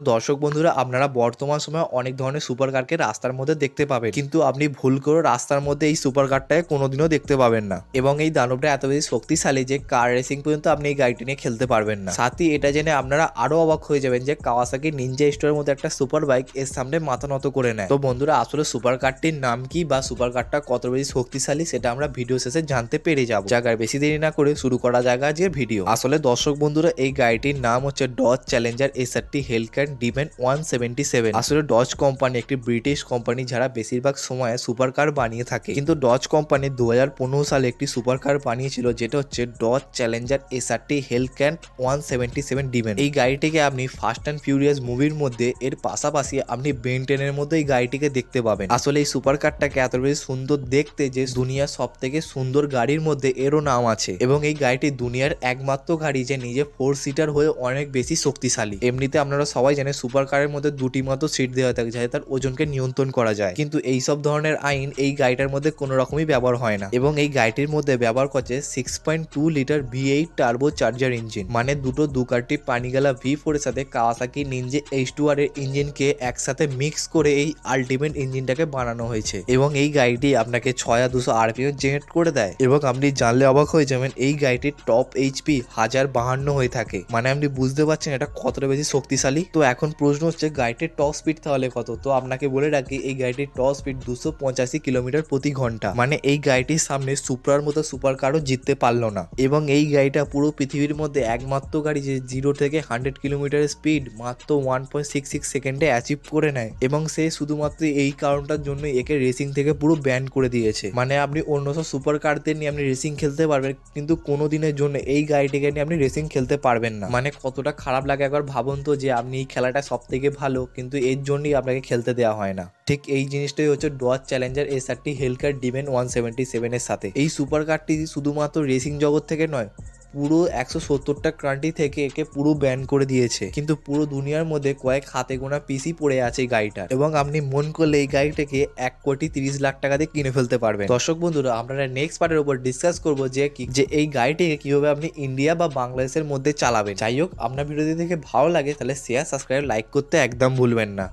দর্শক বন্ধুরা, আপনারা বর্তমান সময়ে অনেক ধরনের সুপার কারকে রাস্তার মধ্যে দেখতে পাবেন, কিন্তু আপনি ভুল করে রাস্তার মধ্যে এই সুপার কারটাকে কোনোদিনও দেখতে পাবেন না। এবং এই দানবটা এত বেশি শক্তিশালী যে কার রেসিং পর্যন্ত আপনি এই গাড়িটি নিয়ে খেলতে পারবেন না। সাথে এটা জেনে আপনারা আরো অবাক হয়ে যাবেন যে কাওয়াসাকি নিনজা স্টোরের মধ্যে একটা সুপার বাইক এর সামনে মাথা নত করে নেয়। তো বন্ধুরা, আসলে সুপার কারটির নাম কি বা সুপার কারটা কত বেশি শক্তিশালী সেটা আমরা ভিডিও শেষে জানতে পেরে যাব। জায়গায় বেশি দেরি না করে শুরু করা জায়গা যে ভিডিও। আসলে দর্শক বন্ধুরা, এই গাড়িটির নাম হচ্ছে ডজ চ্যালেঞ্জার SRT হেলক্যান ডিমেন 177। আসলে ডজ কোম্পানি একটি ব্রিটিশ কোম্পানি যারা বেশিরভাগ সময় সুপার কার বানিয়ে থাকে, কিন্তু ডজ কোম্পানি 2015 সালে একটি সুপার কার বানিয়েছিল যেটা হচ্ছে ডজ চ্যালেঞ্জার SRT হেলক্যান 177 ডিমেন। এই গাড়িটিকে আপনি ফাস্ট অ্যান্ড ফিউরিয়াস মুভির মধ্যে এর পাশাপাশি আপনি বেন 10 এর মধ্যে এই গাড়িটিকে দেখতে পাবেন। আসলে এই সুপার কারটাকে এত বেশি সুন্দর দেখতে যে দুনিয়ার সব থেকে সুন্দর গাড়ির মধ্যে এরও নাম আছে। এবং এই গাড়িটি দুনিয়ার একমাত্র গাড়ি যে নিজে 4 সিটার হয়ে অনেক বেশি শক্তিশালী। এমনিতে আপনারা সবাই জানেন সুপার কারের মধ্যে দুটি মাত্র সিট দেওয়া থাকে যাতে তার ওজনকে নিয়ন্ত্রণ করা যায়, কিন্তু এই সব ধরনের আইন এই গাড়িটার মধ্যে কোনো রকমই ব্যবহার হয় না। এবং এই গাড়িটির মধ্যে ব্যবহার করছে 6.2 litre V8 turbo charger engine, মানে দুটো দুকাটি পানিগালা V4 এর সাথে কাওয়াসাকি নিনজা H2R এর ইঞ্জিনকে একসাথে মিক্স করে এই আলটিমেট ইঞ্জিনটাকে বানানো হয়েছে। এবং এই গাড়িটি আপনাকে 6200 RPM জেনারেট করে দেয়। এবং আপনি জানলে অবাক হয়ে যাবেন এই গাড়িটির টপ HP 1052 হয়ে থাকে, মানে আপনি বুঝতে পারছেন এটা কতটা বেশি শক্তিশালী। তো এখন প্রশ্ন হচ্ছে গাড়িটির টপ স্পিড তাহলে কত? তো আপনাকে বলে রাখি এই গাড়িটির টপ স্পিড 285 কিলোমিটার প্রতি ঘন্টা, মানে এই গাড়িটির সামনে সুপ্রার মতো সুপার কারও জিততে পারলো না। এবং এই গাড়িটা পুরো পৃথিবীর মধ্যে একমাত্র গাড়ি যে 0 থেকে 100 কিলোমিটার স্পিড মাত্র 1.66 সেকেন্ডে অ্যাচিভ করে নেয়। এবং সে শুধুমাত্র এই কারণটার জন্য একে রেসিং থেকে পুরো ব্যান করে দিয়েছে। মানে আপনি অন্য সব সুপার কারদের নিয়ে আপনি রেসিং খেলতে পারবেন, কিন্তু কোনো দিনের জন্য এই গাড়িটিকে নিয়ে আপনি রেসিং খেলতে পারবেন না। মানে কতটা খারাপ লাগে একবার ভাবুন তো, যে আপনি এই খেলাটা সব থেকে ভালো, কিন্তু এর জন্যই আপনাকে খেলতে দেওয়া হয় না। ঠিক এই জিনিসটাই হচ্ছে ডজ চ্যালেঞ্জার SRT হেলক্যান ডিমেন 177 এর সাথে। এই সুপার কারটি শুধুমাত্র রেসিং জগৎ থেকে নয়, পুরো 170টা কান্ট্রি থেকে একে পুরো ব্যান করে দিয়েছে, কিন্তু পুরো দুনিয়ার মধ্যে কয়েক হাতে গোনা পিসি পড়ে আছে এই গাড়িটা। এবং আপনি মন করলে এই গাড়িটাকে 1,30,00,000 টাকা দিয়ে কিনে ফেলতে পারবেন। দর্শক বন্ধুরা, আমরা নেক্সট পার্টের উপর ডিসকাস করবো যে এই গাড়িটিকে কিভাবে আপনি ইন্ডিয়া বা বাংলাদেশের মধ্যে চালাবেন। যাই হোক, আপনার ভিডিও দেখে ভালো লাগে তাহলে শেয়ার, সাবস্ক্রাইব, লাইক করতে একদম ভুলবেন না।